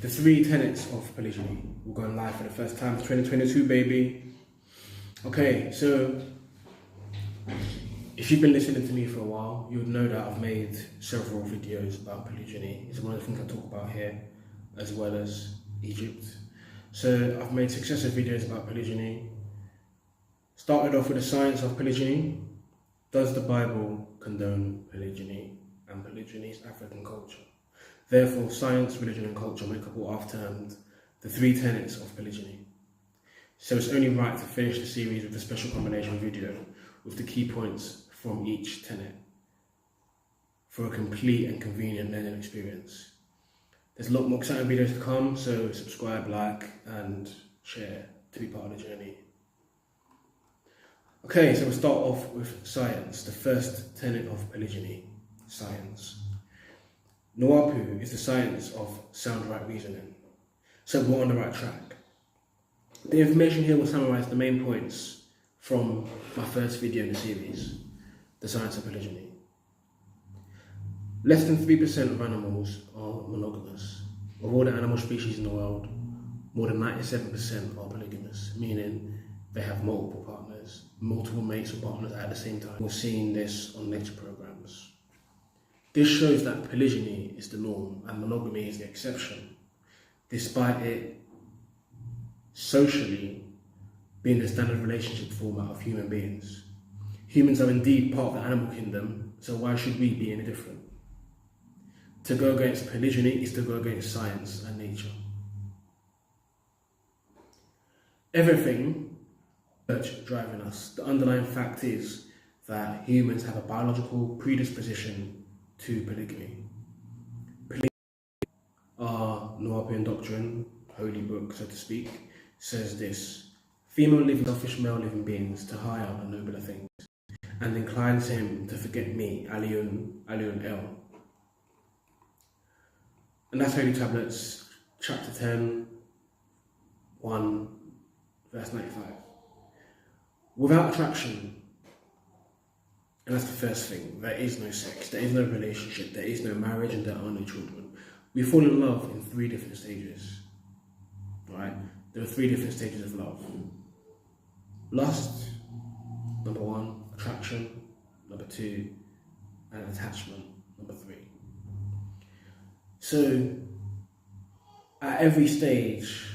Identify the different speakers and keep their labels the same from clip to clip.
Speaker 1: The Three Tenets of Polygyny. We're going live for the first time. It's 2022, baby. Okay, so if you've been listening to me for a while, you would know that I've made several videos about polygyny. It's one of the things I talk about here, as well as Egypt. So I've made successive videos about polygyny. Started off with the science of polygyny. Does the Bible condone polygyny? And polygyny is African culture. Therefore, science, religion and culture make up what I've termed the three tenets of polygyny. So it's only right to finish the series with a special combination video with the key points from each tenet for a complete and convenient learning experience. There's a lot more exciting videos to come, so subscribe, like and share to be part of the journey. Okay, so we'll start off with science, the first tenet of polygyny, science. Nuapu is the science of sound right reasoning. So we're on the right track. The information here will summarise the main points from my first video in the series, the science of polygyny. Less than 3% of animals are monogamous. Of all the animal species in the world, more than 97% are polygamous, meaning they have multiple partners, multiple mates or partners at the same time. We're seeing this on nature programs. This shows that polygyny is the norm and monogamy is the exception, despite it socially being the standard relationship format of human beings. Humans are indeed part of the animal kingdom, so why should we be any different? To go against polygyny is to go against science and nature. Everything driving us. The underlying fact is that humans have a biological predisposition to polygamy. Polygamy, our Nuapian doctrine, holy book so to speak, says this: female living selfish male living beings to higher and nobler things, and inclines him to forget me, Aliun El. And that's Holy Tablets, chapter 10, 1, verse 95. Without attraction, and that's the first thing, there is no sex, there is no relationship, there is no marriage, and there are no children. We fall in love in three different stages, right? There are three different stages of love. Lust, number 1, attraction, number 2, and attachment, number 3. So, at every stage,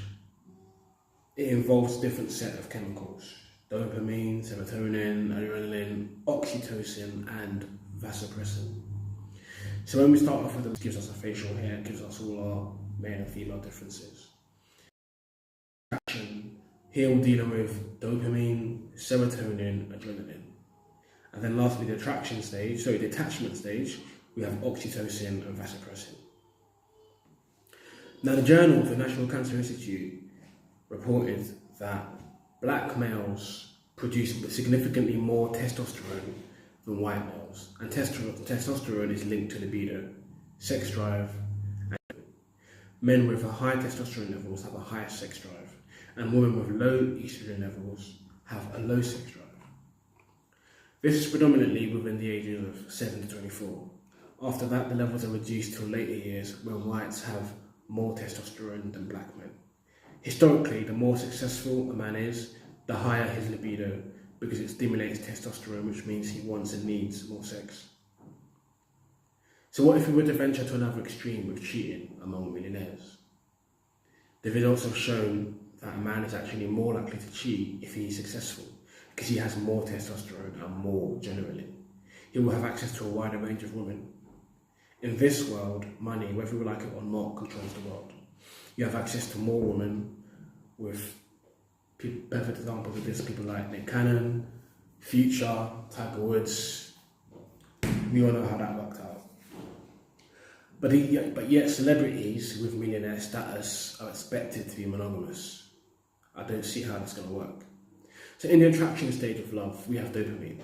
Speaker 1: it involves a different set of chemicals. Dopamine, serotonin, adrenaline, oxytocin, and vasopressin. So when we start off with them, it gives us a facial hair, it gives us all our male and female differences. Here we're dealing with dopamine, serotonin, adrenaline. And then lastly, the attachment stage, we have oxytocin and vasopressin. Now the Journal of the National Cancer Institute reported that black males produce significantly more testosterone than white males, and testosterone is linked to libido, sex drive, and men with a high testosterone levels have a higher sex drive, and women with low estrogen levels have a low sex drive. This is predominantly within the ages of 7 to 24. After that, the levels are reduced to later years when whites have more testosterone than black men. Historically, the more successful a man is, the higher his libido, because it stimulates testosterone, which means he wants and needs more sex. So what if we were to venture to another extreme with cheating among millionaires? The results have shown that a man is actually more likely to cheat if he is successful, because he has more testosterone and more adrenaline. He will have access to a wider range of women. In this world, money, whether we like it or not, controls the world. You have access to more women, with perfect examples of this, people like Nick Cannon, Future, Tiger Woods. We all know how that worked out. But yet celebrities with millionaire status are expected to be monogamous. I don't see how that's going to work. So in the attraction stage of love, we have dopamine.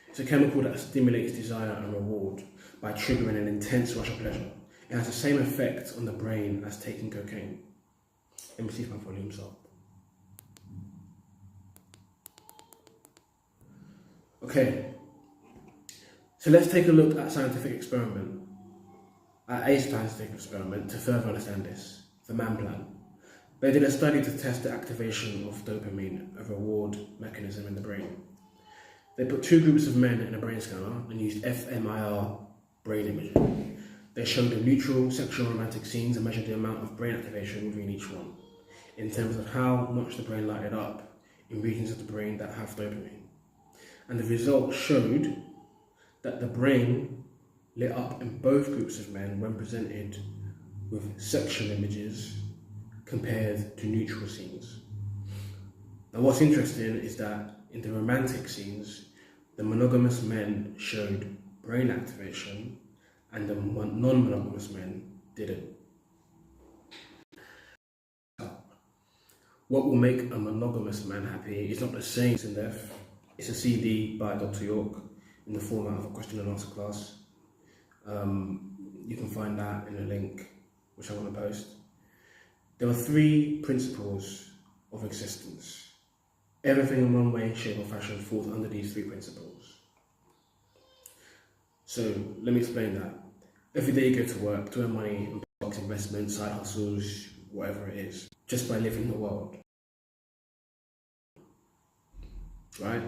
Speaker 1: It's a chemical that stimulates desire and reward by triggering an intense rush of pleasure. It has the same effect on the brain as taking cocaine. Let me see if my volume's up. Okay, so let's take a look at a scientific experiment to further understand this. the man plan. They did a study to test the activation of dopamine, a reward mechanism in the brain. They put two groups of men in a brain scanner and used fMRI brain imaging. They showed the neutral, sexual, romantic scenes and measured the amount of brain activation within each one, in terms of how much the brain lighted up in regions of the brain that have dopamine. And the results showed that the brain lit up in both groups of men when presented with sexual images compared to neutral scenes. Now what's interesting is that in the romantic scenes, the monogamous men showed brain activation and the non-monogamous men didn't. What will make a monogamous man happy is not the same as in death. It's a CD by Dr. York in the format of a question and answer class. You can find that in a link which I want to post. There are 3 principles of existence. Everything in one way, shape or fashion falls under these 3 principles. So let me explain that. Every day you go to work to earn money and box investments, side hustles, whatever it is, just by living in the world. Right?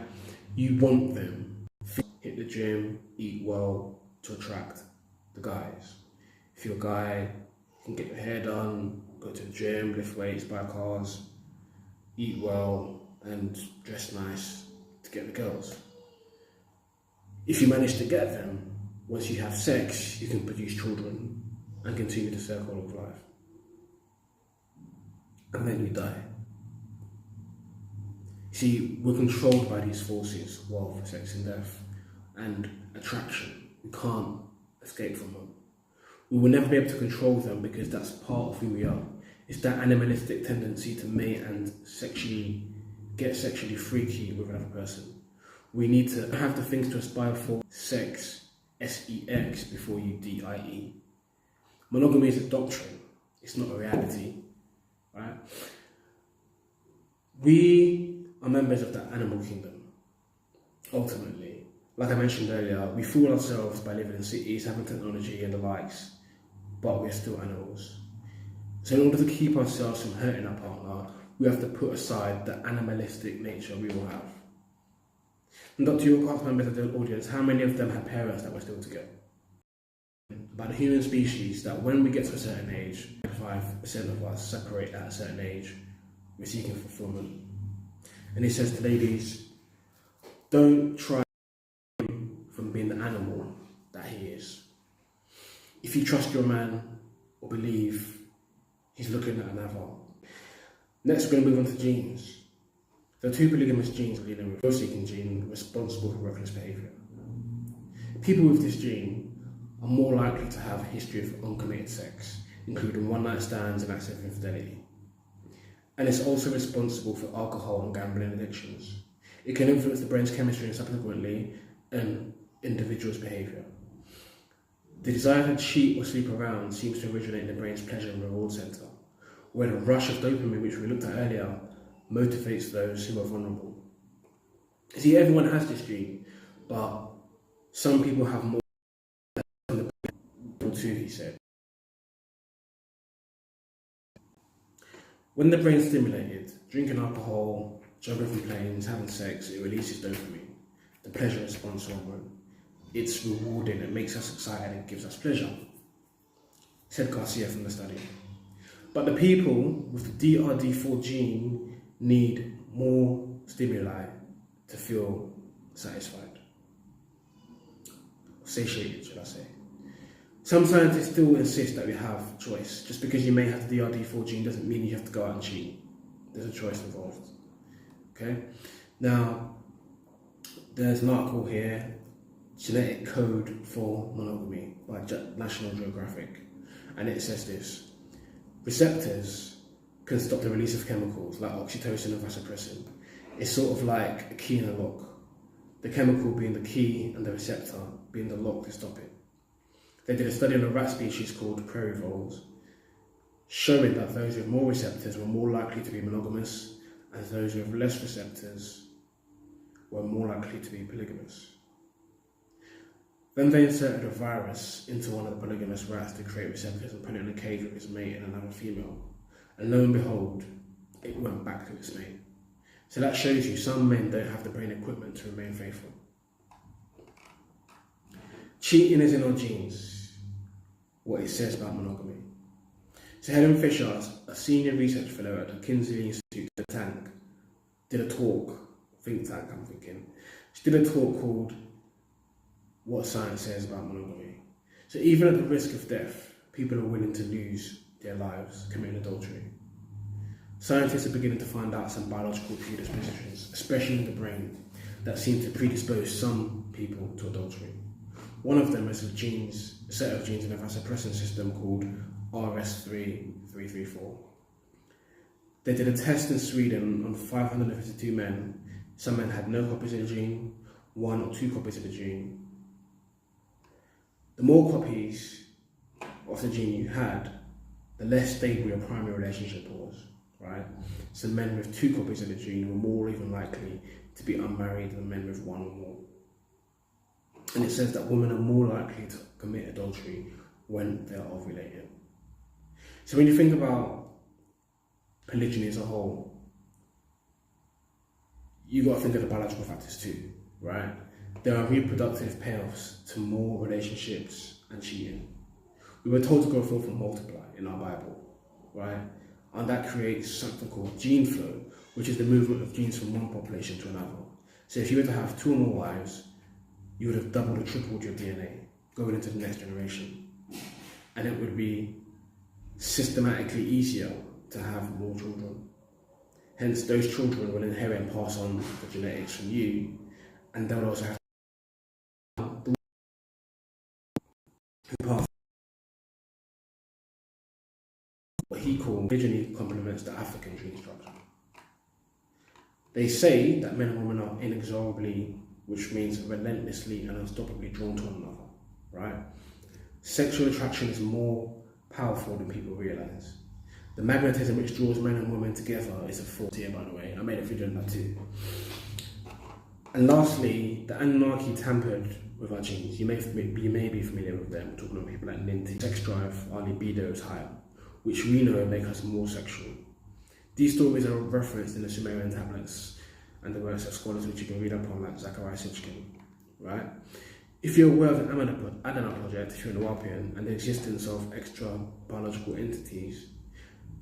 Speaker 1: You want them. Hit the gym, eat well to attract the guys. If you're a guy, you can get your hair done, go to the gym, lift weights, buy cars, eat well, and dress nice to get the girls. If you manage to get them, once you have sex, you can produce children and continue the circle of life. And then you die. See, we're controlled by these forces, wealth, sex and death, and attraction. We can't escape from them. We will never be able to control them because that's part of who we are. It's that animalistic tendency to mate and get sexually freaky with another person. We need to have the things to aspire for: sex, S-E-X, before you D-I-E. Monogamy is a doctrine, it's not a reality, right? We are members of the animal kingdom, ultimately. Like I mentioned earlier, we fool ourselves by living in cities, having technology and the likes, but we're still animals. So in order to keep ourselves from hurting our partner, we have to put aside the animalistic nature we all have. And Dr. York asked members of the audience how many of them had parents that were still together. About the human species, that when we get to a certain age, 5% of us separate at a certain age, we're seeking fulfillment. And he says to ladies, don't try from being the animal that he is. If you trust your man or believe he's looking at another. Next, we're going to move on to genes. There are 2 polygamous genes leading with the seeking gene responsible for reckless behaviour. People with this gene are more likely to have a history of uncommitted sex, including one-night stands and acts of infidelity. And it's also responsible for alcohol and gambling addictions. It can influence the brain's chemistry and subsequently an individual's behaviour. The desire to cheat or sleep around seems to originate in the brain's pleasure and reward centre, where the rush of dopamine, which we looked at earlier, motivates those who are vulnerable. See, everyone has this gene, but some people have more than the people too, he said. When the brain's stimulated, drinking alcohol, jumping from planes, having sex, it releases dopamine, the pleasure response hormone. It's rewarding, it makes us excited, it gives us pleasure, said Garcia from the study. But the people with the DRD4 gene need more stimuli to feel satisfied. Satiated, should I say. Some scientists still insist that we have choice. Just because you may have the DRD4 gene doesn't mean you have to go out and cheat. There's a choice involved. Okay? Now, there's an article here, Genetic Code for Monogamy by National Geographic. And it says this: receptors can stop the release of chemicals like oxytocin and vasopressin. It's sort of like a key in a lock. The chemical being the key and the receptor being the lock to stop it. They did a study on a rat species called prairie voles, showing that those with more receptors were more likely to be monogamous, and those with less receptors were more likely to be polygamous. Then they inserted a virus into one of the polygamous rats to create receptors and put it in a cage with its mate and another female. And lo and behold, it went back to its mate. So that shows you some men don't have the brain equipment to remain faithful. Cheating is in our genes, what it says about monogamy. So Helen Fisher, a senior research fellow at the Kinsey Institute, think tank, she did a talk called What Science Says About Monogamy. So even at the risk of death, people are willing to lose their lives committing adultery. Scientists are beginning to find out some biological predispositions, especially in the brain, that seem to predispose some people to adultery. One of them is a set of genes in a vasopressin system called RS334. They did a test in Sweden on 552 men. Some men had no copies of the gene, 1 or 2 copies of the gene. The more copies of the gene you had, the less stable your primary relationship was, right? So men with 2 copies of the gene were more even likely to be unmarried than men with 1 or more. And it says that women are more likely to commit adultery when they are ovulating. So when you think about polygyny as a whole, you got to think of the biological factors too, right? There are reproductive payoffs to more relationships and cheating. We were told to go forth and multiply in our Bible, right? And that creates something called gene flow, which is the movement of genes from one population to another. So if you were to have 2 or more wives, you would have doubled or tripled your DNA going into the next generation. And it would be systematically easier to have more children. Hence, those children will inherit and pass on the genetics from you, and they'll also have who pass what he called polygyny complements the African gene structure. They say that men and women are inexorably, which means relentlessly and unstoppably drawn to one another, right? Sexual attraction is more powerful than people realise. The magnetism which draws men and women together is a force here, by the way. I made a video on that too. And lastly, the Anunnaki tampered with our genes. You may be familiar with them. We're talking about people like Ninti. Sex drive, our libido is higher, which we know make us more sexual. These stories are referenced in the Sumerian tablets and the works of scholars which you can read up on, like Zachariah Sitchin, right? If you're aware of the Adana project, if you're an Wapian, and the existence of extra biological entities,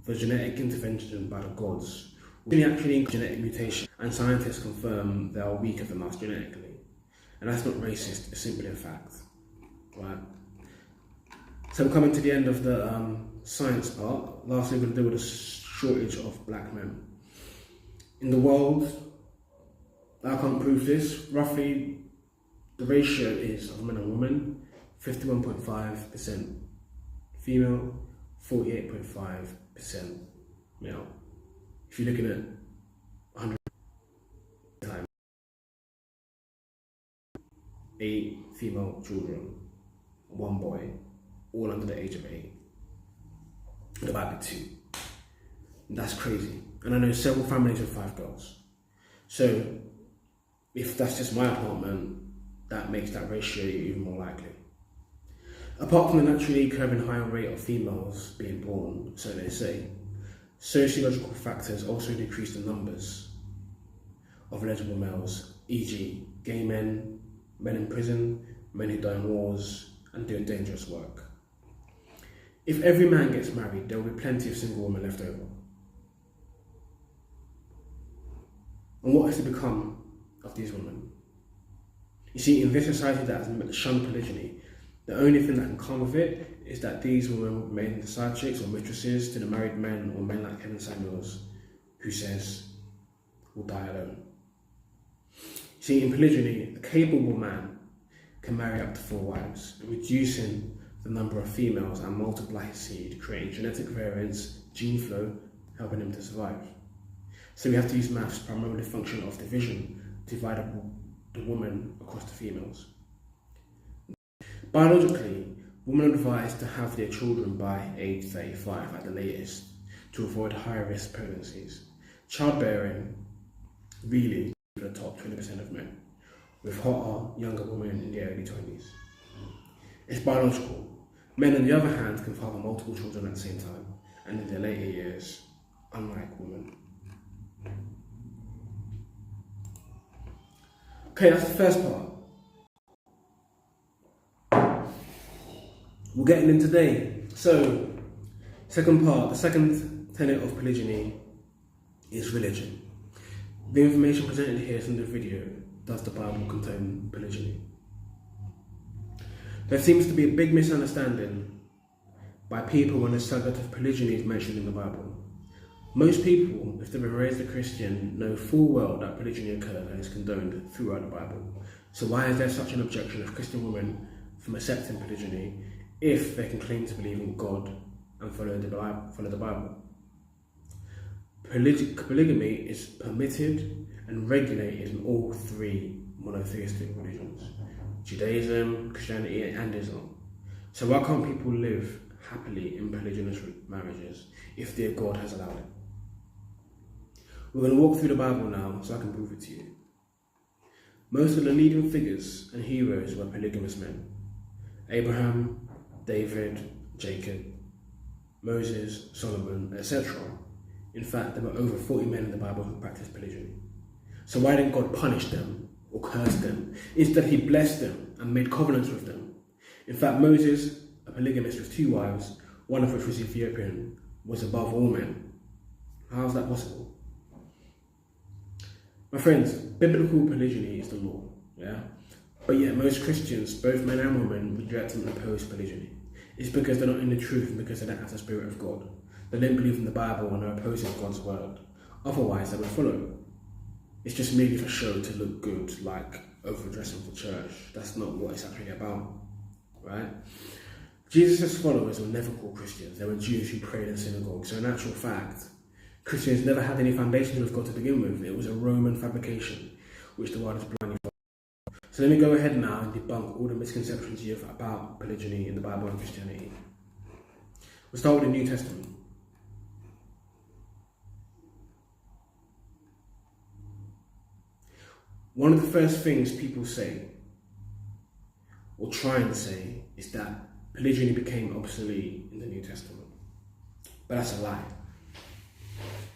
Speaker 1: for genetic intervention by the gods, we actually include genetic mutation, and scientists confirm they are weaker than us genetically. And that's not racist, it's simply a fact, right? So we're coming to the end of the science part. Lastly, we're going to deal with the shortage of black men. In the world, I can't prove this, roughly the ratio is of men and women, 51.5% female, 48.5% male. If you're looking at 100 times, 8 female children, 1 boy, all under the age of 8. There might be 2. That's crazy. And I know several families with 5 girls. So if that's just my apartment, that makes that ratio even more likely. Apart from the naturally occurring higher rate of females being born, so they say, sociological factors also decrease the numbers of eligible males, e.g. gay men, men in prison, men who die in wars and doing dangerous work. If every man gets married, there will be plenty of single women left over. And what has to become of these women? You see, in this society that has shunned polygyny, the only thing that can come of it is that these women will remain the side chicks or mistresses to the married men or men like Kevin Samuels, who says, will die alone. See, in polygyny, a capable man can marry up to 4 wives, reducing the number of females and multiply his seed, creating genetic variants, gene flow, helping him to survive. So we have to use maths, primarily function of division, to divide up the woman across the females. Biologically, women are advised to have their children by age 35 at the latest to avoid high-risk pregnancies. Childbearing really for the top 20% of men, with hotter, younger women in their early 20s. It's biological. Men, on the other hand, can father multiple children at the same time, and in their later years, unlike women. Okay, that's the first part. We're getting in today. So, second part, the second tenet of polygyny is religion. The information presented here in the video, does the Bible contain polygyny? There seems to be a big misunderstanding by people when the subject of polygyny is mentioned in the Bible. Most people, if they've been raised a Christian, know full well that polygyny occurs and is condoned throughout the Bible. So why is there such an objection of Christian women from accepting polygyny if they can claim to believe in God and follow the Bible? Polygamy is permitted and regulated in all three monotheistic religions: Judaism, Christianity, and Islam. So why can't people live happily in polygynous marriages if their God has allowed it? We're going to walk through the Bible now so I can prove it to you. Most of the leading figures and heroes were polygamous men: Abraham, David, Jacob, Moses, Solomon, etc. In fact, there were over 40 men in the Bible who practiced polygyny. So why didn't God punish them or curse them? Instead, he blessed them and made covenants with them. In fact, Moses, a polygamist with 2 wives, one of which was Ethiopian, was above all men. How is that possible? My friends, biblical polygyny is the law, yeah? But yet most Christians, both men and women, reject and oppose polygyny. It's because they're not in the truth and because they don't have the Spirit of God. They don't believe in the Bible and are opposing God's word. Otherwise, they would follow. It's just merely for show to look good, like overdressing for church. That's not what it's actually about, right? Jesus' followers were never called Christians. They were Jews who prayed in synagogues. So in actual fact, Christians never had any foundations with God to begin with. It was a Roman fabrication, which the world is blindly for. So let me go ahead now and debunk all the misconceptions you have about polygyny in the Bible and Christianity. We'll start with the New Testament. One of the first things people say, or try and say, is that polygyny became obsolete in the New Testament. But that's a lie.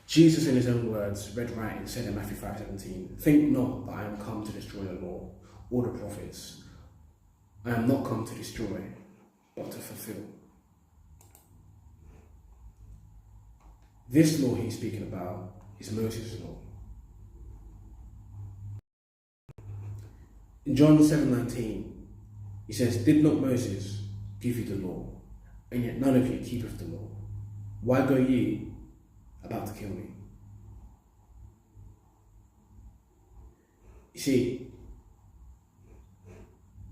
Speaker 1: Jesus, in his own words, read writing, said in Matthew 5:17, "Think not that I am come to destroy the law or the prophets. I am not come to destroy, but to fulfill." This law he's speaking about is Moses' law. In John 7:19, he says, "Did not Moses give you the law, and yet none of you keepeth the law? Why go ye about to kill me?" You see,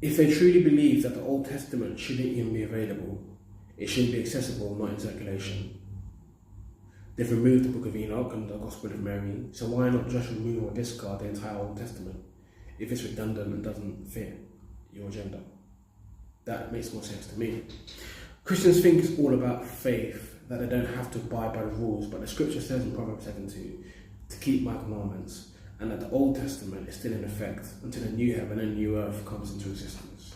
Speaker 1: if they truly believe that the Old Testament shouldn't even be available, it shouldn't be accessible, not in circulation. They've removed the Book of Enoch and the Gospel of Mary, so why not just remove or discard the entire Old Testament if it's redundant and doesn't fit your agenda? That makes more sense to me. Christians think it's all about faith, that they don't have to abide by the rules, but the scripture says in Proverbs 7:2 to keep my commandments, and that the Old Testament is still in effect until a new heaven and new earth comes into existence.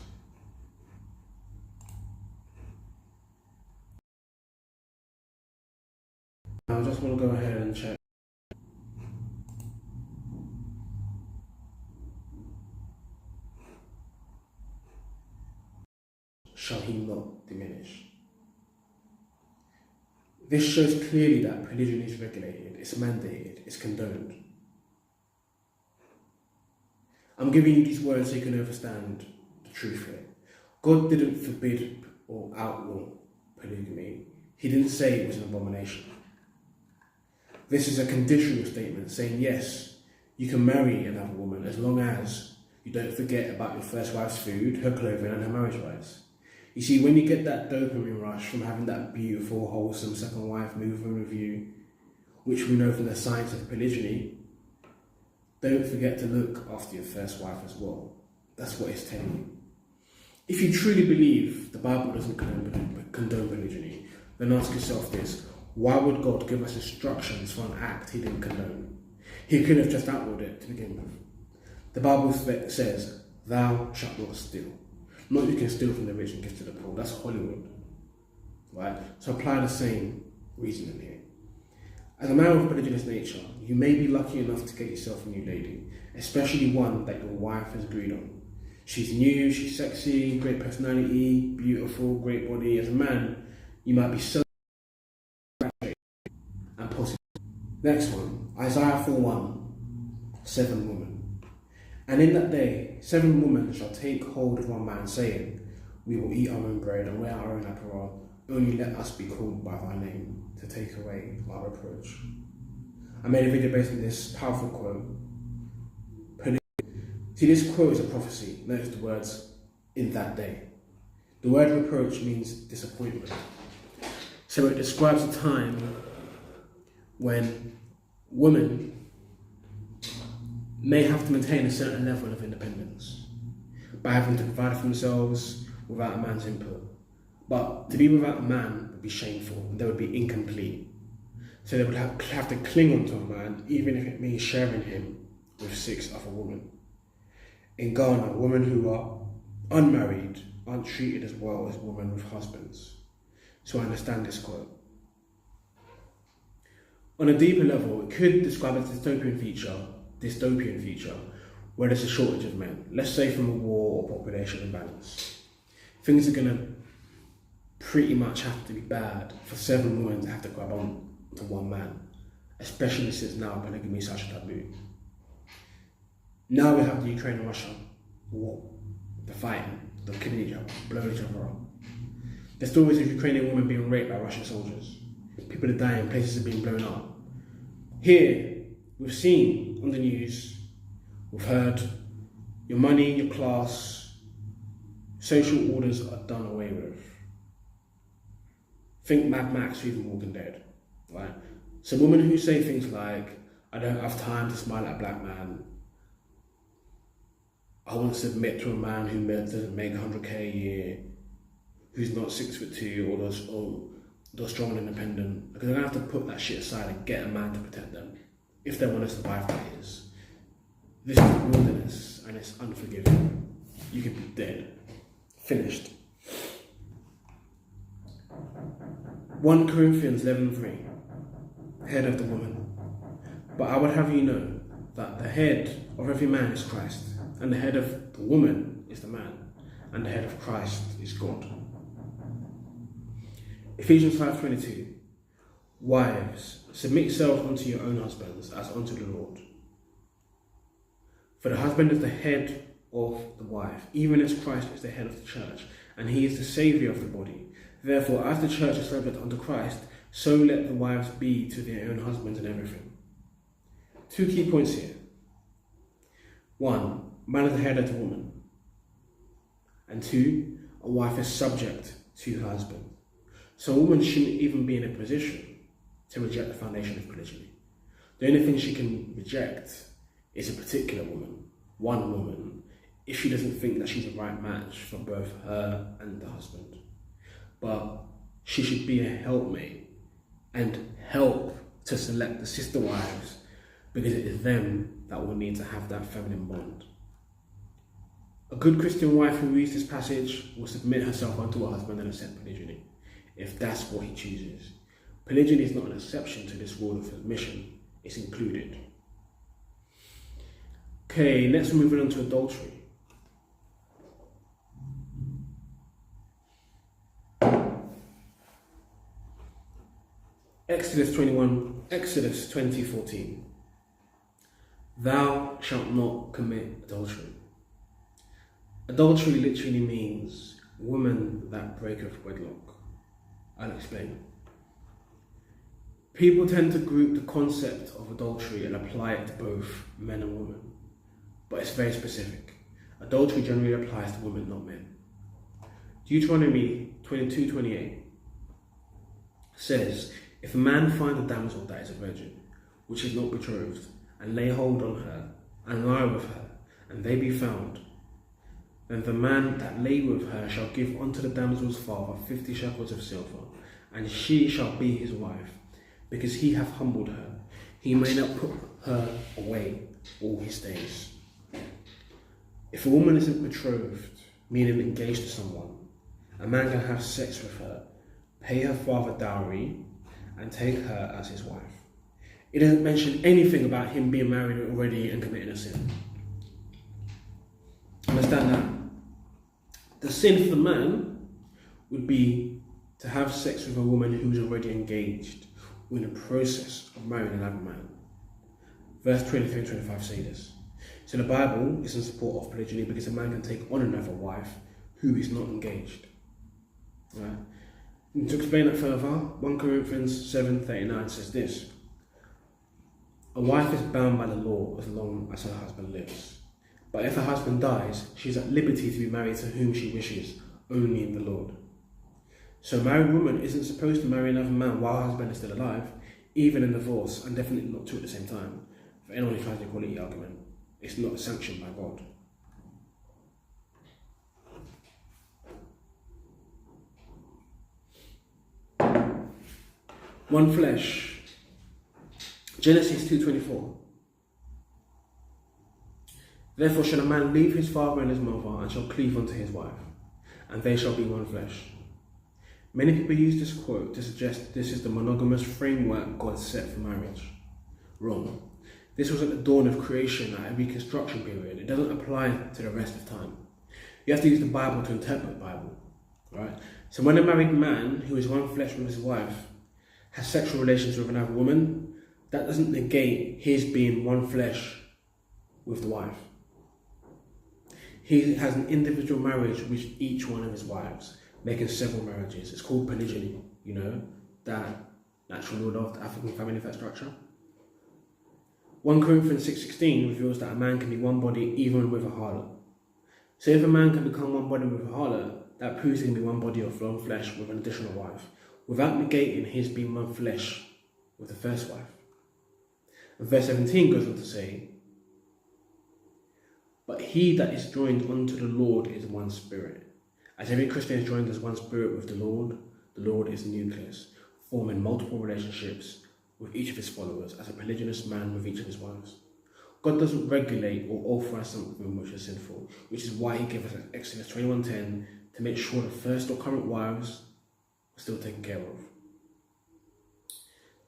Speaker 1: I just want to go ahead and check. Shall he not diminish? This shows clearly that polygyny is regulated, it's mandated, it's condoned. I'm giving you these words so you can understand the truth here. God didn't forbid or outlaw polygamy. He didn't say it was an abomination. This is a conditional statement saying, yes, you can marry another woman as long as you don't forget about your first wife's food, her clothing, and her marriage rights. You see, when you get that dopamine rush from having that beautiful, wholesome second wife moving with you, which we know from the science of polygyny, don't forget to look after your first wife as well. That's what it's telling you. If you truly believe the Bible doesn't condone polygyny, then ask yourself this: why would God give us instructions for an act he didn't condone? He could have just outlawed it to begin with. The Bible says, "Thou shalt not steal." Not you can steal from the rich and give to the poor. That's Hollywood, right? So apply the same reasoning here. As a man with polygynous nature, you may be lucky enough to get yourself a new lady, especially one that your wife has agreed on. She's new, she's sexy, great personality, beautiful, great body. As a man, you might be so and possible. Next one, Isaiah 4:1, 7 women. And in that day, 7 women shall take hold of one man, saying, we will eat our own bread and wear our own apparel. Only let us be called by thy name, to take away our reproach. I made a video based on this powerful quote. See, this quote is a prophecy. Notice the words, in that day. The word reproach means disappointment. So it describes a time when women may have to maintain a certain level of independence by having to provide for themselves without a man's input. But to be without a man would be shameful, and they would be incomplete. So they would have to cling onto a man, even if it means sharing him with 6 other women. In Ghana, women who are unmarried aren't treated as well as women with husbands. So I understand this quote. On a deeper level, it could describe a dystopian future, where there's a shortage of men. Let's say from a war or population imbalance. Things are going to pretty much have to be bad for 7 women to have to grab on to one man, especially since now polygamy is such a taboo. Now we have the Ukraine and Russia war. They're fighting, they're killing each other, blowing each other up. There's stories of Ukrainian women being raped by Russian soldiers. People are dying, places are being blown up. Here, we've seen on the news, we've heard your money, your class, social orders are done away with. Think Mad Max or even Walking Dead, right? So women who say things like, I don't have time to smile at a black man, I won't submit to a man who doesn't make 100k a year, who's not 6'2" or they're strong and independent, because they're going to have to put that shit aside and get a man to protect them, if they want to survive, that is. This is the wilderness, and it's unforgiving. You could be dead. Finished. 1 Corinthians 11:3, head of the woman. But I would have you know that the head of every man is Christ, and the head of the woman is the man, and the head of Christ is God. Ephesians 5:22, wives, submit yourselves unto your own husbands as unto the Lord. For the husband is the head of the wife, even as Christ is the head of the church, and he is the saviour of the body. Therefore, as the church is subject unto Christ, so let the wives be to their own husbands in everything. 2 key points here. 1, man is the head of the woman. And 2, a wife is subject to her husband. So a woman shouldn't even be in a position to reject the foundation of polygyny. The only thing she can reject is a particular woman, one woman, if she doesn't think that she's a right match for both her and the husband. But she should be a helpmate and help to select the sister wives, because it is them that will need to have that feminine bond. A good Christian wife who reads this passage will submit herself unto her husband and accept polygyny, if that's what he chooses. Polygyny is not an exception to this rule of submission, it's included. Okay, next we're moving on to adultery. Exodus 20:14. Thou shalt not commit adultery. Adultery literally means woman that breaketh wedlock. I'll explain. People tend to group the concept of adultery and apply it to both men and women, but it's very specific. Adultery generally applies to women, not men. Deuteronomy 22:28 says, if a man find a damsel that is a virgin, which is not betrothed, and lay hold on her, and lie with her, and they be found, then the man that lay with her shall give unto the damsel's father 50 shekels of silver, and she shall be his wife, because he hath humbled her. He may not put her away all his days. If a woman isn't betrothed meaning engaged to someone, a man can have sex with her, pay her father dowry, and take her as his wife. It doesn't mention anything about him being married already and committing a sin. Understand that? The sin for the man would be to have sex with a woman who is already engaged or in the process of marrying another man. Verse 23 and 25 say this. So the Bible is in support of polygyny because a man can take on another wife who is not engaged. Right? And to explain that further, 1 Corinthians 7:39 says this. A wife is bound by the law as long as her husband lives. But if her husband dies, she is at liberty to be married to whom she wishes, only in the Lord. So a married woman isn't supposed to marry another man while her husband is still alive, even in divorce, and definitely not two at the same time. For anyone who tries the equality argument, it's not sanctioned by God. One flesh. Genesis 2:24. Therefore shall a man leave his father and his mother, and shall cleave unto his wife, and they shall be one flesh. Many people use this quote to suggest this is the monogamous framework God set for marriage. Wrong. This was at the dawn of creation, at a reconstruction period. It doesn't apply to the rest of time. You have to use the Bible to interpret the Bible. Right? So when a married man who is one flesh with his wife has sexual relations with another woman, that doesn't negate his being one flesh with the wife. He has an individual marriage with each one of his wives, making several marriages. It's called polygyny, that natural rule of the African family fat structure. 1 Corinthians 6:16 reveals that a man can be one body even with a harlot. So if a man can become one body with a harlot, that proves he can be one body of one flesh with an additional wife, without negating his being one flesh with the first wife. And verse 17 goes on to say, but he that is joined unto the Lord is one spirit. As every Christian is joined as one spirit with the Lord is the nucleus, forming multiple relationships with each of his followers, as a polygynous man with each of his wives. God doesn't regulate or authorize something which is sinful, which is why he gave us Exodus 21:10 to make sure the first or current wives are still taken care of.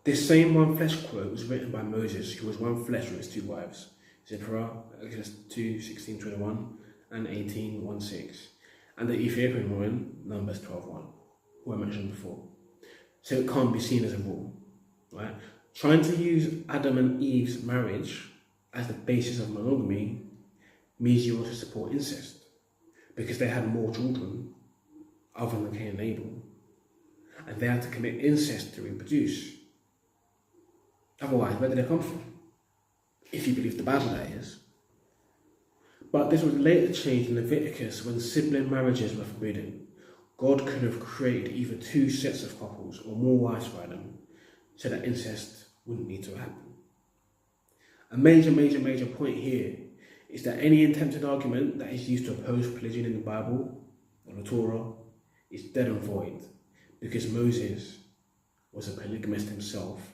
Speaker 1: This same one flesh quote was written by Moses, who was one flesh with his two wives, Zipporah, Exodus 2:16-21 and 18:1-6, and the Ethiopian woman, Numbers 12:1, who I mentioned before. So it can't be seen as a rule, right? Trying to use Adam and Eve's marriage as the basis of monogamy means you also support incest, because they had more children other than Cain and Abel, and they had to commit incest to reproduce. Otherwise, where did they come from? If you believe the Bible, that is. But this was later changed in Leviticus when sibling marriages were forbidden. God could have created either two sets of couples or more wives by them, so that incest wouldn't need to happen. A major point here is that any attempted argument that is used to oppose polygyny in the Bible or the Torah is dead and void, because Moses was a polygamist himself,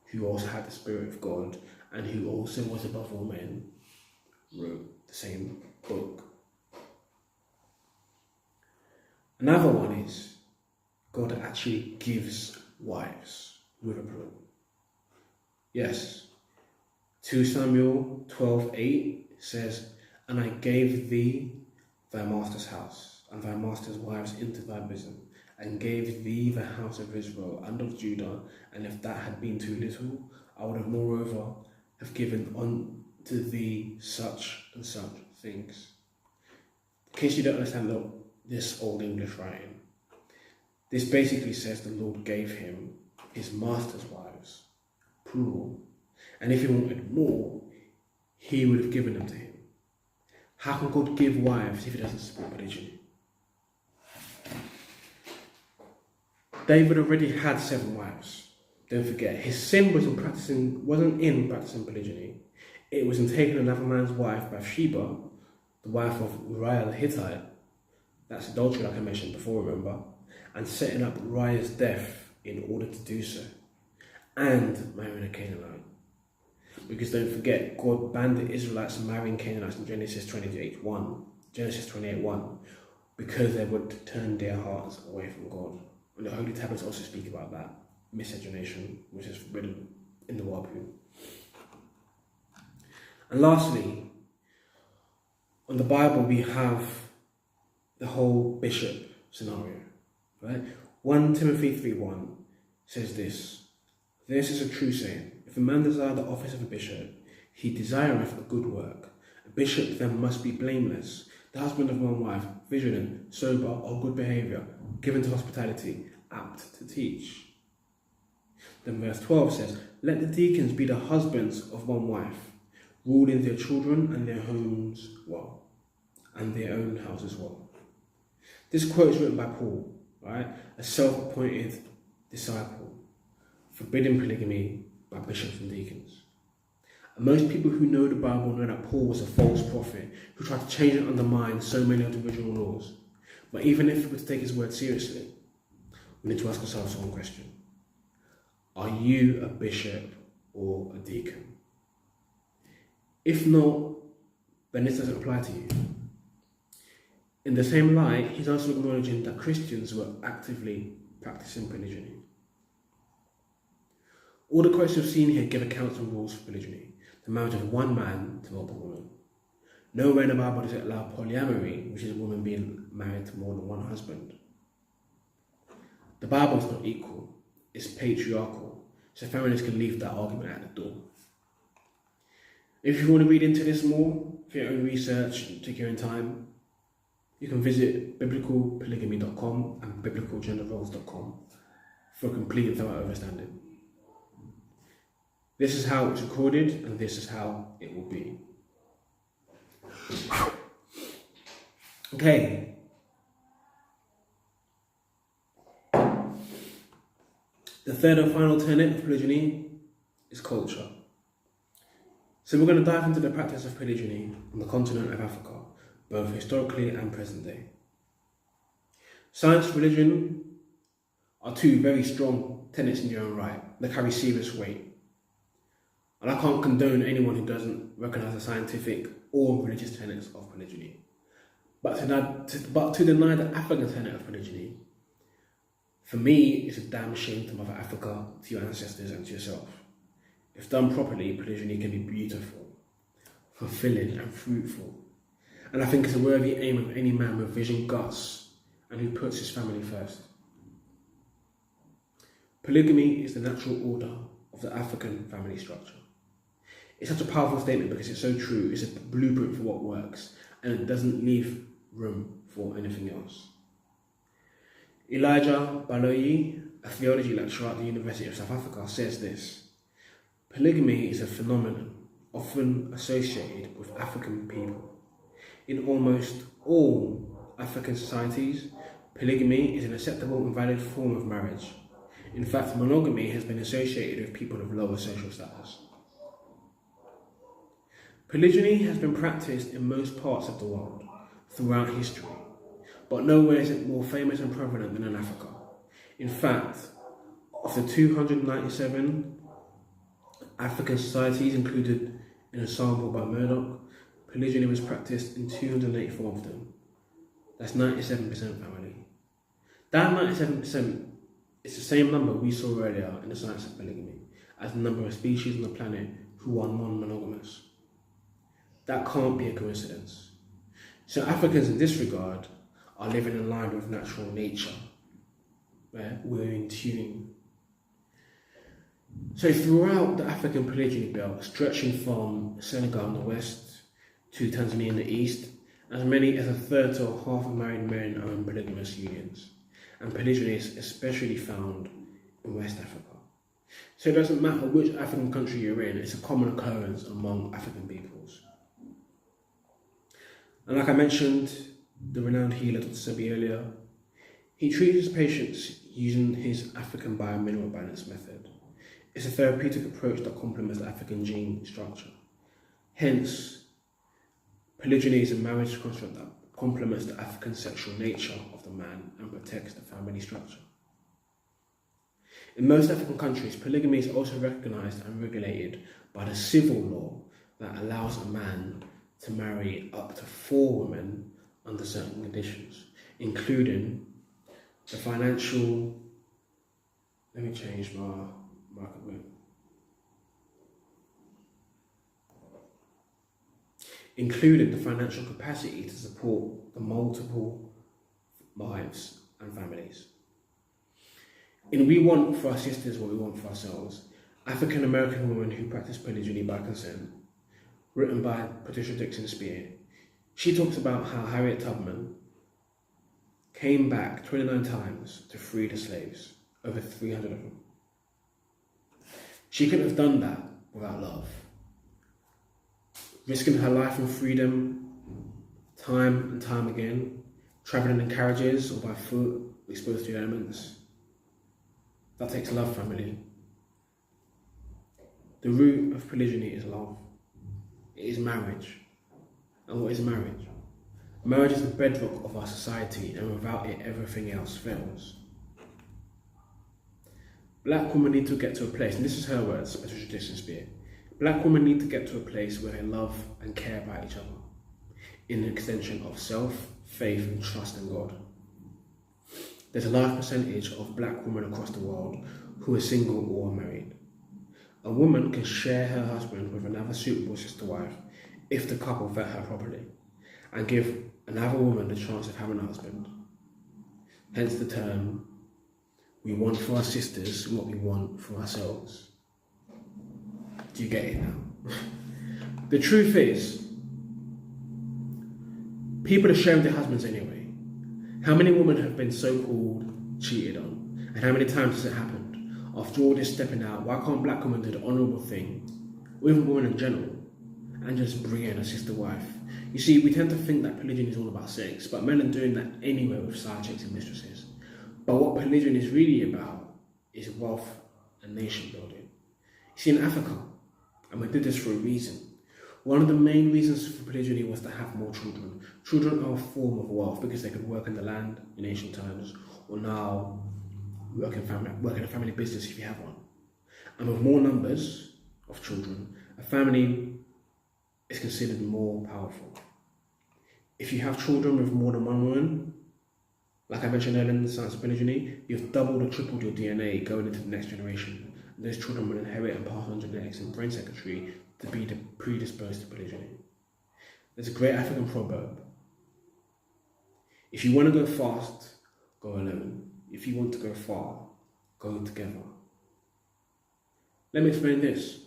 Speaker 1: who also had the Spirit of God, and who also was above all men, wrote the same book. Another one is God actually gives wives with a plural. Yes, 2 Samuel 12:8 says, and I gave thee thy master's house, and thy master's wives into thy bosom, and gave thee the house of Israel and of Judah, and if that had been too little, I would have moreover have given unto thee such and such things. In case you don't understand this old English writing, this basically says the Lord gave him his master's wives, plural, and if he wanted more, he would have given them to him. How can God give wives if he doesn't support polygyny? David already had 7 wives. Don't forget, his sin wasn't in practicing polygyny. It was in taking another man's wife, Bathsheba, the wife of Uriah the Hittite. That's adultery, like I mentioned before, remember? And setting up Uriah's death in order to do so. And marrying a Canaanite. Because don't forget, God banned the Israelites from marrying Canaanites in Genesis 28:1. Genesis 28:1, because they would turn their hearts away from God. And the Holy Tablets also speak about that miscegenation, which is written in the Wapu. And lastly, on the Bible we have the whole bishop scenario, right? 1 Timothy 3:1 says this: "This is a true saying, if a man desire the office of a bishop, he desireth a good work. A bishop then must be blameless, the husband of one wife, vigilant, sober, of good behaviour, given to hospitality, apt to teach." Then verse 12 says, "Let the deacons be the husbands of one wife, ruling their children and their homes well, and their own house as well." This quote is written by Paul, right? A self-appointed disciple, forbidding polygamy by bishops and deacons. And most people who know the Bible know that Paul was a false prophet who tried to change and undermine so many of the original laws. But even if we were to take his word seriously, we need to ask ourselves one question: are you a bishop or a deacon? If not, then this doesn't apply to you. In the same light, he's also acknowledging that Christians were actively practicing polygyny. All the quotes we've seen here give accounts and rules for polygyny, the marriage of one man to multiple women. Nowhere in the Bible does it allow polyamory, which is a woman being married to more than one husband. The Bible is not equal, it's patriarchal, so feminists can leave that argument at the door. If you want to read into this more, for your own research and take your own time, you can visit biblicalpolygamy.com and biblicalgenderroles.com for a complete and thorough understanding. This is how it's recorded, and this is how it will be. Okay. The third and final tenet of polygyny is culture. So we're going to dive into the practice of polygyny on the continent of Africa, both historically and present day. Science and religion are two very strong tenets in their own right. They carry serious weight. And I can't condone anyone who doesn't recognise the scientific or religious tenets of polygyny. But to deny the African tenet of polygyny, for me, it's a damn shame to Mother Africa, to your ancestors and to yourself. If done properly, polygyny can be beautiful, fulfilling and fruitful. And I think it's a worthy aim of any man with vision, guts, and who puts his family first. Polygamy is the natural order of the African family structure. It's such a powerful statement because it's so true. It's a blueprint for what works, and it doesn't leave room for anything else. Elijah Baloyi, a theology lecturer at the University of South Africa, says this: "Polygamy is a phenomenon often associated with African people. In almost all African societies, polygamy is an acceptable and valid form of marriage. In fact, monogamy has been associated with people of lower social status." Polygyny has been practiced in most parts of the world throughout history, but nowhere is it more famous and prevalent than in Africa. In fact, of the 297 African societies included in a sample by Murdoch, polygyny was practiced in 284 of them. That's 97% family. That 97% is the same number we saw earlier in the science of polygamy as the number of species on the planet who are non-monogamous. That can't be a coincidence. So Africans in this regard are living in line with natural nature, where we're in tune. So throughout the African polygyny belt, stretching from Senegal in the west to Tanzania in the east, as many as a third to a half of married men are in polygamous unions, and polygyny is especially found in West Africa. So it doesn't matter which African country you're in, it's a common occurrence among African peoples. And like I mentioned, the renowned healer Dr. Sebi earlier, he treats his patients using his African biomineral balance method. It's a therapeutic approach that complements the African gene structure. Hence, polygyny is a marriage construct that complements the African sexual nature of the man and protects the family structure. In most African countries, polygamy is also recognised and regulated by the civil law that allows a man to marry up to 4 women under certain conditions, including the financial, let me change my market move. Including the financial capacity to support the multiple wives and families. In We Want for Our Sisters What We Want for Ourselves, African American Woman Who Practiced Polygyny by Consent, written by Patricia Dixon Spear, she talks about how Harriet Tubman came back 29 times to free the slaves, over 300 of them. She couldn't have done that without love. Risking her life and freedom, time and time again, travelling in carriages or by foot, exposed to the elements. That takes love, family. The root of polygyny is love. It is marriage. And what is marriage? Marriage is the bedrock of our society, and without it, everything else fails. Black women need to get to a place, and this is her words, Patricia Dixon Spear. Black women need to get to a place where they love and care about each other, in an extension of self, faith, and trust in God. There's a large percentage of black women across the world who are single or married. A woman can share her husband with another suitable sister wife if the couple vet her properly, and give another woman the chance of having a husband. Hence the term, we want for our sisters what we want for ourselves. Do you get it now? The truth is, people are sharing their husbands anyway. How many women have been so-called cheated on? And how many times has it happened? After all this stepping out, why can't black women do the honourable thing, or even women in general, and just bring in a sister wife? You see, we tend to think that polygyny is all about sex, but men are doing that anyway with side chicks and mistresses. But what polygyny is really about is wealth and nation building. You see, in Africa, and we did this for a reason, one of the main reasons for polygyny was to have more children. Children are a form of wealth because they could work in the land in ancient times, or now work in a family business if you have one. And with more numbers of children, a family is considered more powerful. If you have children with more than one woman, like I mentioned earlier in the science of polygyny, you've doubled or tripled your DNA going into the next generation. And those children will inherit and pass on genetics and brain circuitry to be predisposed to polygyny. There's a great African proverb. If you want to go fast, go alone. If you want to go far, go together. Let me explain this.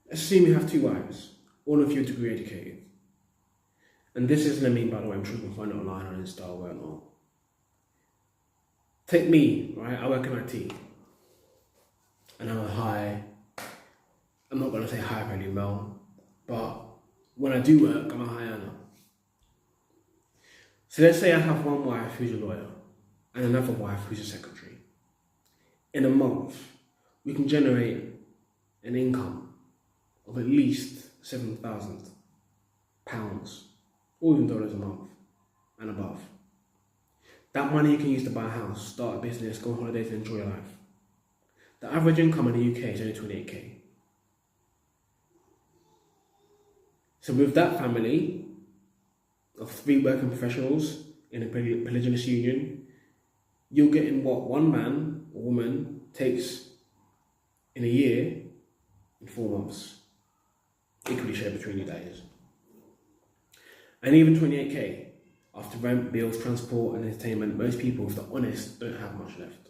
Speaker 1: Let's assume you have two wives, all of you degree educated. And this is what I mean, by the way, I'm sure you can find it online on Insta or whatnot. Take me, right? I work in IT. And I'm not going to say high value male, but when I do work, I'm a high earner. So let's say I have one wife who's a lawyer and another wife who's a secretary. In a month, we can generate an income of at least £7,000 or even dollars a month and above. That money you can use to buy a house, start a business, go on holidays and enjoy your life. The average income in the UK is only 28k. So with that family of 3 working professionals in a polygynous union, you're getting what one man or woman takes in a year in 4 months. Equally shared between you, that is. And even 28k, after rent, bills, transport and entertainment, most people, if they're honest, don't have much left.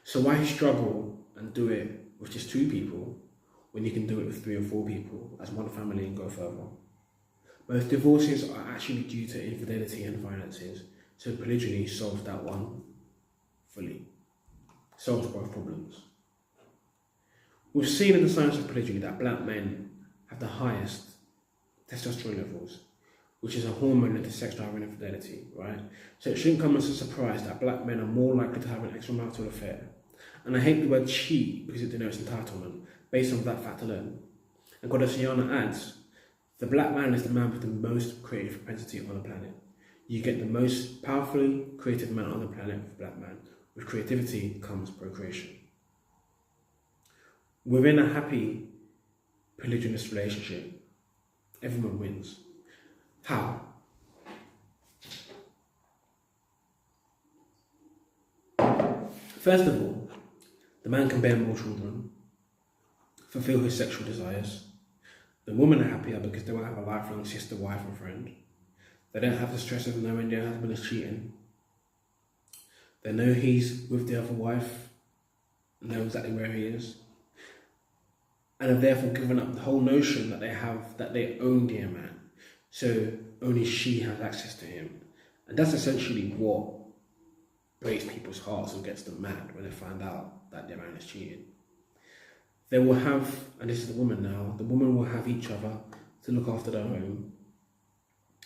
Speaker 1: So why struggle and do it with just 2 people when you can do it with 3 or 4 people as one family and go further? Most divorces are actually due to infidelity and finances, so polygyny solves that one fully. Solves both problems. We've seen in the science of polygyny that black men have the highest testosterone levels, which is a hormone linked to sex drive and infidelity, right? So it shouldn't come as a surprise that black men are more likely to have an extramarital affair. And I hate the word cheat because it denotes entitlement, based on that fact alone. And Godosiana adds, the black man is the man with the most creative propensity on the planet. You get the most powerfully creative man on the planet with black man. With creativity comes procreation. Within a happy polygynous relationship, Everyone wins. How? First of all, the man can bear more children, fulfill his sexual desires. The women are happier because they will have a lifelong sister, wife, or friend. They don't have the stress of knowing their husband is cheating. They know he's with the other wife, know exactly where he is, and have therefore given up the whole notion that they own the man, so only she has access to him. And that's essentially what breaks people's hearts and gets them mad when they find out that their man is cheating. They will have, and this is the woman now, the woman will have each other to look after their home.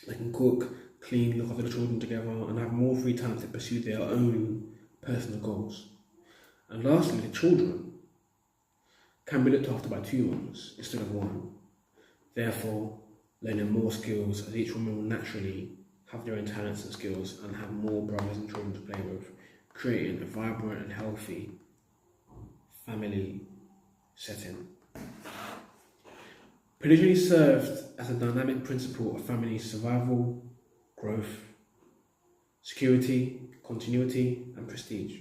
Speaker 1: They can cook, clean, look after the children together, and have more free time to pursue their own personal goals. And lastly, the children can be looked after by two moms instead of one. Therefore, learning more skills, as each woman will naturally have their own talents and skills and have more brothers and children to play with, creating a vibrant and healthy family setting. Polygyny served as a dynamic principle of family survival, growth, security, continuity, and prestige,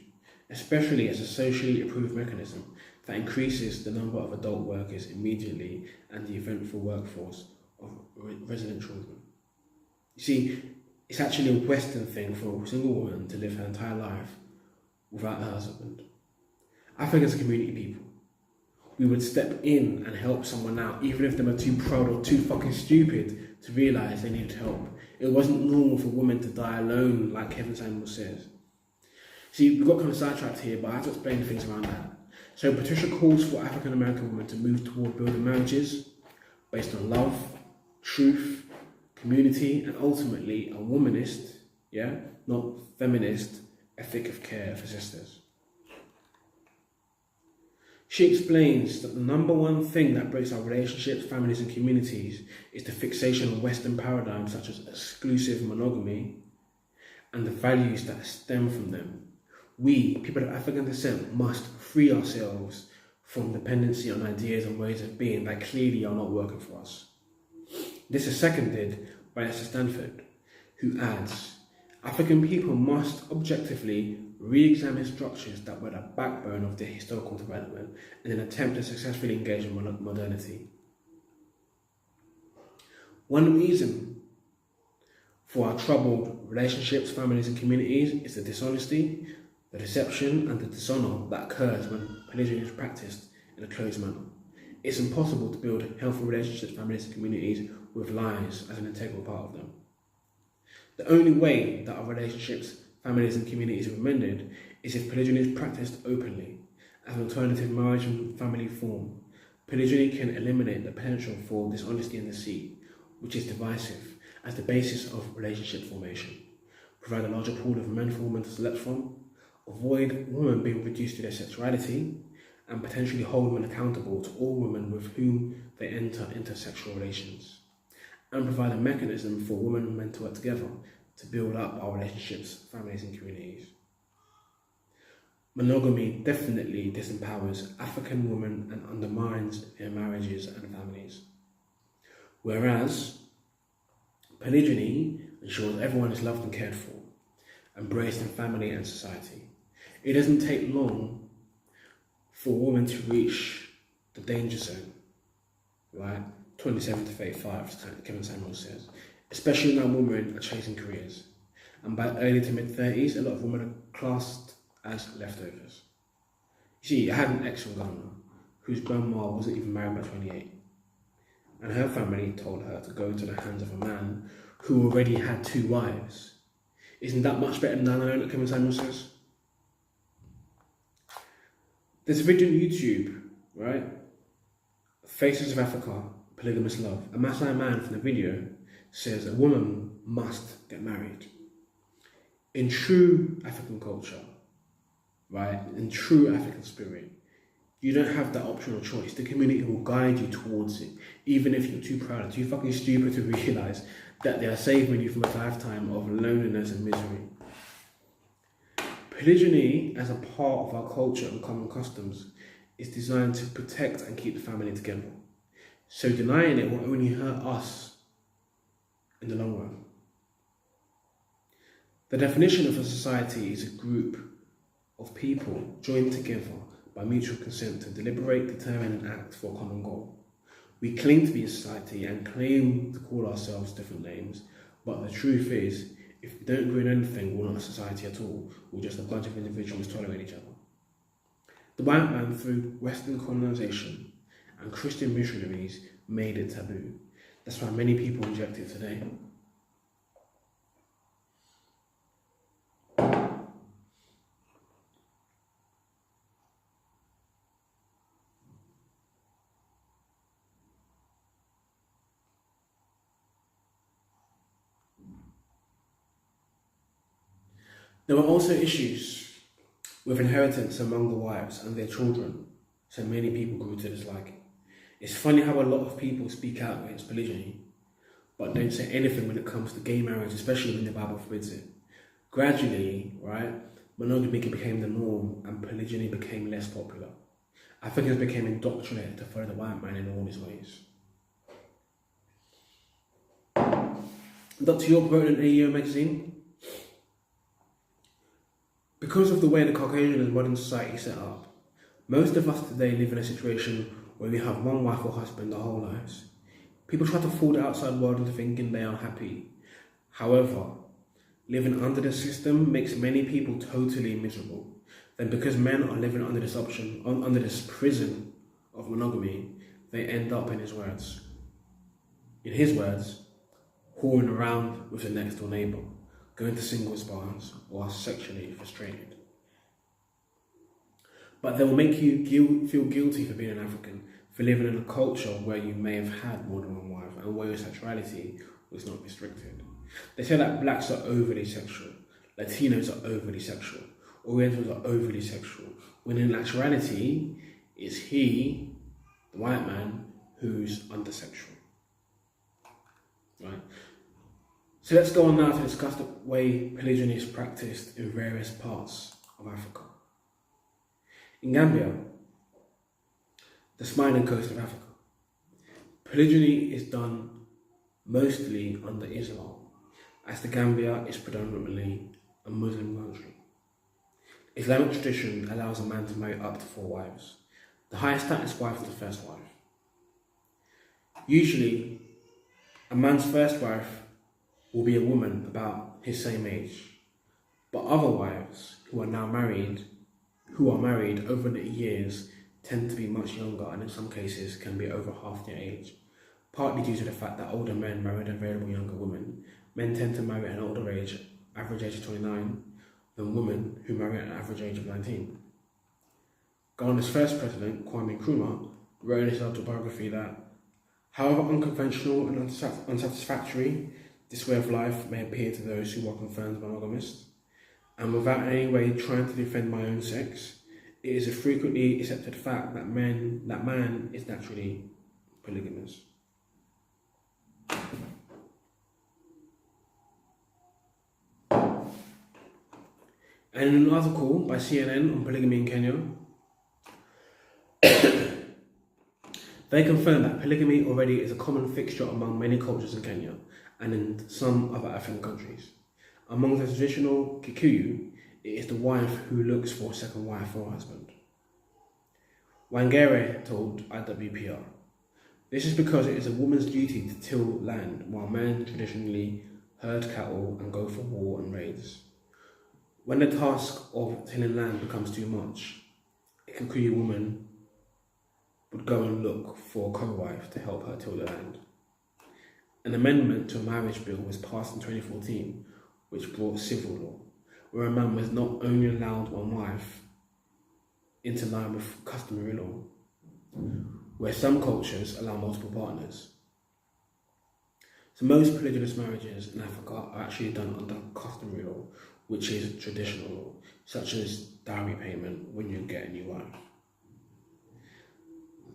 Speaker 1: especially as a socially approved mechanism that increases the number of adult workers immediately and the eventful workforce of resident children. You see, it's actually a Western thing for a single woman to live her entire life without her husband. I think as a community people, we would step in and help someone out, even if they were too proud or too fucking stupid to realise they needed help. It wasn't normal for women to die alone, like Kevin Samuel says. See, we got kind of sidetracked here, but I have to explain the things around that. So Patricia calls for African American women to move toward building marriages based on love, truth, community, and ultimately a womanist, not feminist, ethic of care for sisters. She explains that the number one thing that breaks our relationships, families, and communities is the fixation on Western paradigms such as exclusive monogamy and the values that stem from them. We, people of African descent, must free ourselves from dependency on ideas and ways of being that clearly are not working for us. This is seconded by Esther Stanford, who adds, African people must objectively re-examine structures that were the backbone of their historical development in an attempt to successfully engage in modernity. One reason for our troubled relationships, families, and communities is the dishonesty, the deception, and the dishonour that occurs when polygyny is practiced in a closed manner. It's impossible to build healthy relationships, families, and communities with lies as an integral part of them. The only way that our relationships, families, and communities are mended is if polygyny is practiced openly as an alternative marriage and family form. Polygyny can eliminate the potential for dishonesty and deceit, which is divisive, as the basis of relationship formation, provide a larger pool of men for women to select from, avoid women being reduced to their sexuality, and potentially hold men accountable to all women with whom they enter into sexual relations, and provide a mechanism for women and men to work together to build up our relationships, families, and communities. Monogamy definitely disempowers African women and undermines their marriages and families. Whereas polygyny ensures everyone is loved and cared for, embraced in family and society. It doesn't take long for women to reach the danger zone, right? 27 to 35, as Kevin Samuel says, especially now women are chasing careers. And by early to mid-30s, a lot of women are classed as leftovers. You see, I had an ex from Ghana whose grandma wasn't even married by 28. And her family told her to go into the hands of a man who already had 2 wives. Isn't that much better than down alone, like Kevin Samuel says? There's a video on YouTube, right? Faces of Africa, Polygamous Love. A Maasai man from the video says a woman must get married. In true African culture, right, in true African spirit, you don't have that optional choice. The community will guide you towards it, even if you're too proud or too fucking stupid to realise that they are saving you from a lifetime of loneliness and misery. Polygyny, as a part of our culture and common customs, is designed to protect and keep the family together. So denying it will only hurt us in the long run. The definition of a society is a group of people joined together by mutual consent to deliberate, determine and act for a common goal. We claim to be a society and claim to call ourselves different names, but the truth is, if we don't agree on anything, we're not a society at all. We're just a bunch of individuals tolerating each other. The white man, through Western colonization and Christian missionaries, made it taboo. That's why many people reject it today. There were also issues with inheritance among the wives and their children, so many people grew to dislike it. It's funny how a lot of people speak out against polygyny, but don't say anything when it comes to gay marriage, especially when the Bible forbids it. Gradually, right, monogamy became the norm and polygyny became less popular. Africans became indoctrinated to follow the white man in all his ways. Dr. York wrote in AEO magazine, because of the way the Caucasian and modern society is set up, most of us today live in a situation where we have one wife or husband our whole lives. People try to fool the outside world into thinking they are happy. However, living under the system makes many people totally miserable. Then because men are living under this under this prison of monogamy, they end up, in his words, whoring around with the next door neighbour, going to singles bars, or are sexually frustrated. But they will make you feel guilty for being an African, for living in a culture where you may have had more than one wife and where your sexuality was not restricted. They say that blacks are overly sexual, Latinos are overly sexual, Orientals are overly sexual, when in actuality, it's he, the white man, who's undersexual. Right? So let's go on now to discuss the way polygyny is practiced in various parts of Africa. In Gambia, the smiling coast of Africa, polygyny is done mostly under Islam, as the Gambia is predominantly a Muslim country. Islamic tradition allows a man to marry up to 4 wives. The highest status wife is the first wife. Usually, a man's first wife will be a woman about his same age, but other wives who are married over the years tend to be much younger and in some cases can be over half their age, partly due to the fact that older men marry available younger women. Men tend to marry at an older age, average age of 29, than women who marry at an average age of 19. Ghana's first president, Kwame Nkrumah, wrote in his autobiography that, however unconventional and unsatisfactory this way of life may appear to those who are confirmed monogamists, and without in any way trying to defend my own sex, it is a frequently accepted fact that man is naturally polygamous. And in an article by CNN on polygamy in Kenya, they confirm that polygamy already is a common fixture among many cultures in Kenya and in some other African countries. Among the traditional Kikuyu, it is the wife who looks for a second wife or husband. Wangere told IWPR, this is because it is a woman's duty to till land, while men traditionally herd cattle and go for war and raids. When the task of tilling land becomes too much, a Kikuyu woman would go and look for a co-wife to help her till the land. An amendment to a marriage bill was passed in 2014, which brought civil law, where a man was not only allowed one wife, into line with customary law, where some cultures allow multiple partners. So most polygynous marriages in Africa are actually done under customary law, which is traditional law, such as dowry payment when you get a new wife.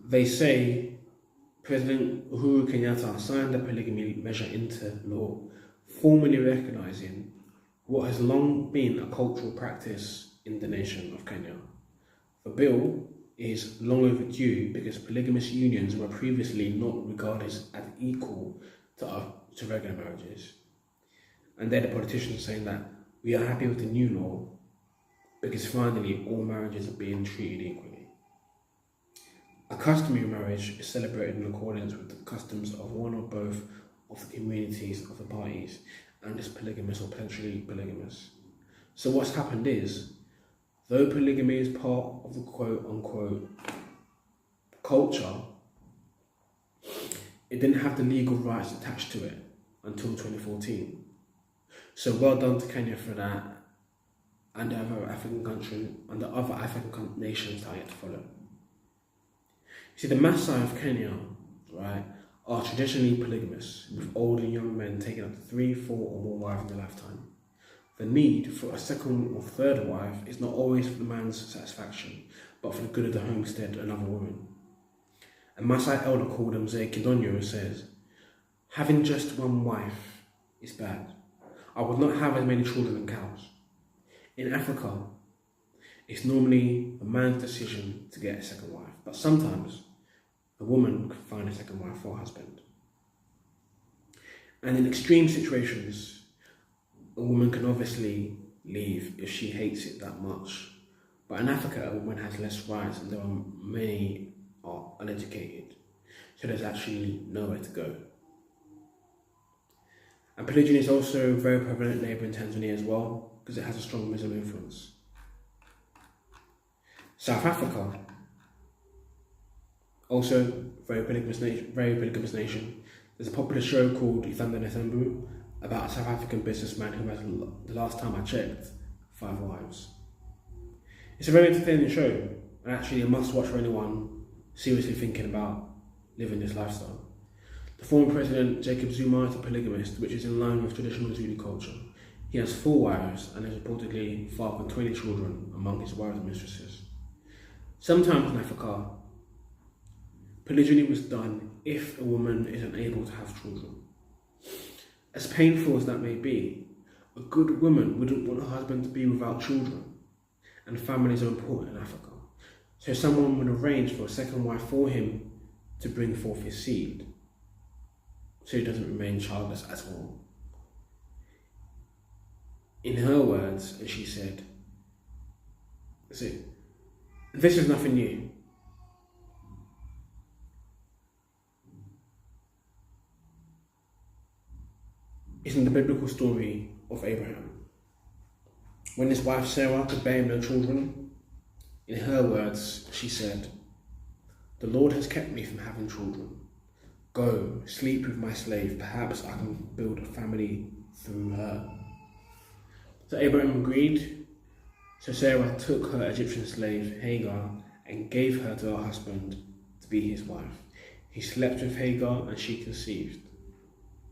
Speaker 1: They say President Uhuru Kenyatta signed the polygamy measure into law, formally recognising what has long been a cultural practice in the nation of Kenya. The bill is long overdue because polygamous unions were previously not regarded as equal to regular marriages. And they're the politicians saying that we are happy with the new law because finally all marriages are being treated equally. A customary marriage is celebrated in accordance with the customs of one or both of the communities of the parties and is polygamous or potentially polygamous. So what's happened is, though polygamy is part of the quote-unquote culture, it didn't have the legal rights attached to it until 2014. So well done to Kenya for that, and the other African countries and the other African nations that are yet to follow. See, the Maasai of Kenya, right, are traditionally polygamous, with old and young men taking up to 3, 4 or more wives in their lifetime. The need for a second or third wife is not always for the man's satisfaction, but for the good of the homestead and other women. A Maasai elder called Mzee Kidonyo says, "Having just one wife is bad. I would not have as many children and cows." In Africa, it's normally a man's decision to get a second wife, but sometimes a woman can find a second wife for a husband. And in extreme situations, a woman can obviously leave if she hates it that much. But in Africa, a woman has less rights and there are many are uneducated. So there's actually nowhere to go. And polygyny is also very prevalent in neighbouring Tanzania as well, because it has a strong Muslim influence. South Africa, also very polygamous nation. There's a popular show called Ithanda Nesembu about a South African businessman who has, the last time I checked, 5 wives. It's a very entertaining show, and actually a must-watch for anyone seriously thinking about living this lifestyle. The former president, Jacob Zuma, is a polygamist, which is in line with traditional Zulu culture. He has 4 wives and has reportedly fathered 20 children among his wives and mistresses. Sometimes in Africa, polygyny was done if a woman is unable to have children. As painful as that may be, a good woman wouldn't want her husband to be without children, and families are important in Africa. So someone would arrange for a second wife for him to bring forth his seed, so he doesn't remain childless at all. In her words, and she said, "This is nothing new. It's in the biblical story of Abraham. When his wife Sarah could bear him no children, in her words, she said, 'The Lord has kept me from having children. Go, sleep with my slave. Perhaps I can build a family through her.' So Abraham agreed. So Sarah took her Egyptian slave Hagar and gave her to her husband to be his wife. He slept with Hagar and she conceived.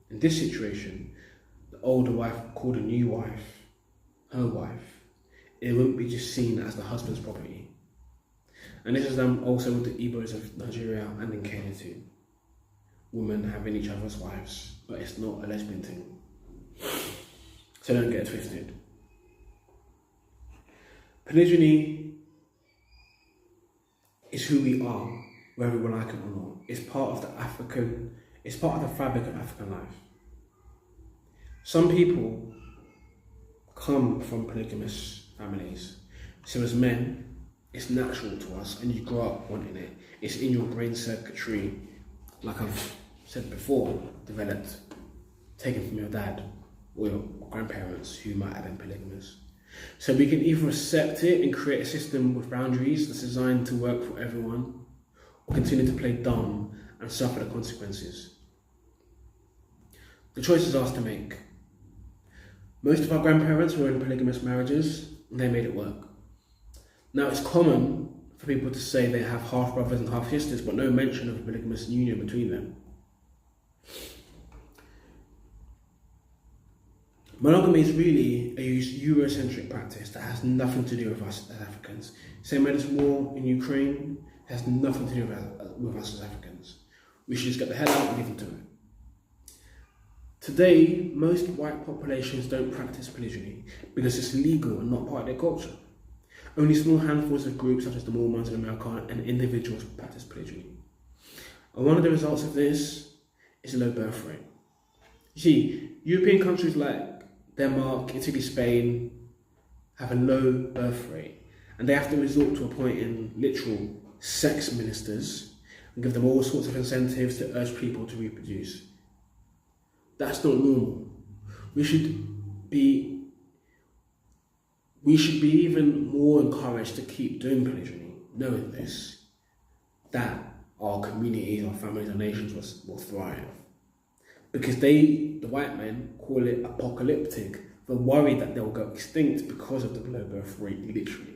Speaker 1: In this situation, the older wife called a new wife her wife. It wouldn't be just seen as the husband's property. And this is done also with the Igbos of Nigeria and in Kenya too. Women having each other's wives, but it's not a lesbian thing. So don't get it twisted. Polygyny is who we are, whether we like it or not. It's part of the fabric of African life. Some people come from polygamous families. So as men, it's natural to us and you grow up wanting it. It's in your brain circuitry, like I've said before, developed, taken from your dad or your grandparents who might have been polygamous. So we can either accept it and create a system with boundaries that's designed to work for everyone, or continue to play dumb and suffer the consequences. The choice is ours to make. Most of our grandparents were in polygamous marriages and they made it work. Now it's common for people to say they have half brothers and half sisters, but no mention of a polygamous union between them. Monogamy is really a Eurocentric practice that has nothing to do with us as Africans. Same as war in Ukraine has nothing to do with us as Africans. We should just get the hell out and leave them to it. Today, most white populations don't practice polygyny because it's legal and not part of their culture. Only small handfuls of groups such as the Mormons in America and individuals practice polygyny. And one of the results of this is a low birth rate. You see, European countries like Denmark, Italy, Spain have a low birth rate, and they have to resort to appointing literal sex ministers and give them all sorts of incentives to urge people to reproduce. That's not normal. We should be even more encouraged to keep doing polygyny, knowing this, that our communities, our families, our nations will thrive. Because the white men, call it apocalyptic. They're worried that they'll go extinct because of the low birth rate, literally.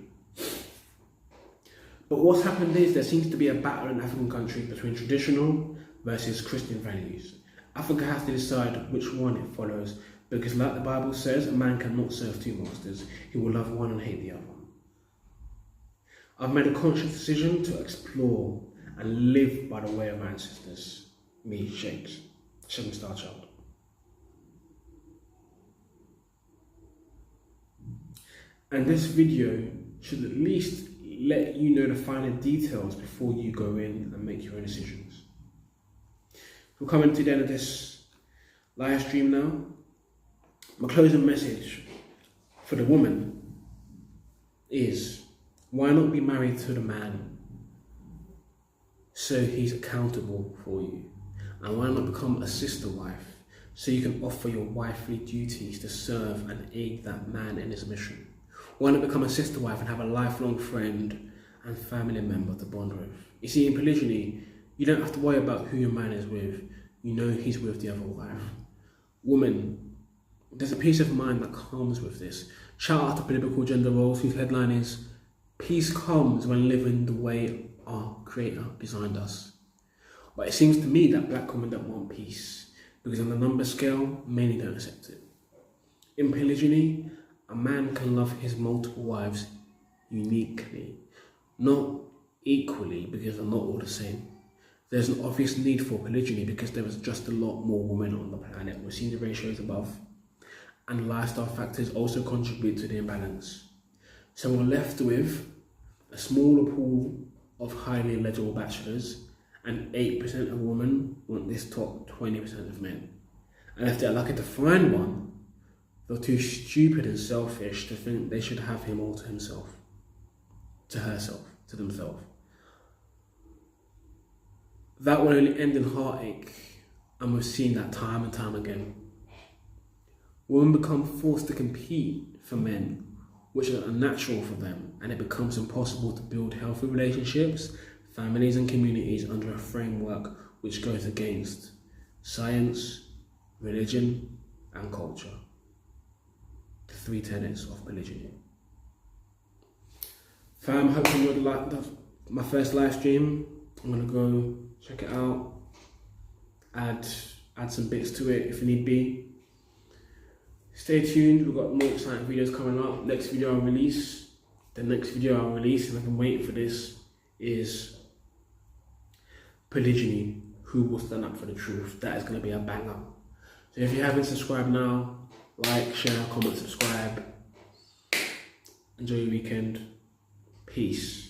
Speaker 1: But what's happened is there seems to be a battle in African countries between traditional versus Christian values. Africa has to decide which one it follows, because like the Bible says, a man cannot serve two masters. He will love one and hate the other. I've made a conscious decision to explore and live by the way of my ancestors, me, Shakes, seven-star child. And this video should at least let you know the finer details before you go in and make your own decisions. We're coming to the end of this live stream now. My closing message for the woman is, why not be married to the man so he's accountable for you? And why not become a sister wife so you can offer your wifely duties to serve and aid that man in his mission? Why not become a sister wife and have a lifelong friend and family member to bond with? You see, in polygyny, you don't have to worry about who your man is with. You know he's with the other wife. Woman, there's a peace of mind that comes with this. Shout out to Biblical Gender Roles, whose headline is, "Peace comes when living the way our Creator designed us." But it seems to me that black women don't want peace, because on the number scale, many don't accept it. In polygyny, a man can love his multiple wives uniquely, not equally, because they're not all the same. There's an obvious need for polygyny because there is just a lot more women on the planet. We've seen the ratios above. And lifestyle factors also contribute to the imbalance. So we're left with a smaller pool of highly eligible bachelors, and 8% of women want this top 20% of men. And if they're lucky to find one, they're too stupid and selfish to think they should have him all to himself, to herself, to themselves. That will only end in heartache, and we've seen that time and time again. Women become forced to compete for men, which is unnatural for them, and it becomes impossible to build healthy relationships, families and communities under a framework which goes against science, religion and culture. The 3 tenets of polygyny. Fam, hope you enjoyed my first live stream. I'm going to go check it out, add some bits to it if need be. Stay tuned, we've got more exciting videos coming up. The next video I'll release, and I've been waiting for this, is polygyny, who will stand up for the truth. That is going to be a banger. So if you haven't subscribed now, like, share, comment, subscribe. Enjoy your weekend. Peace.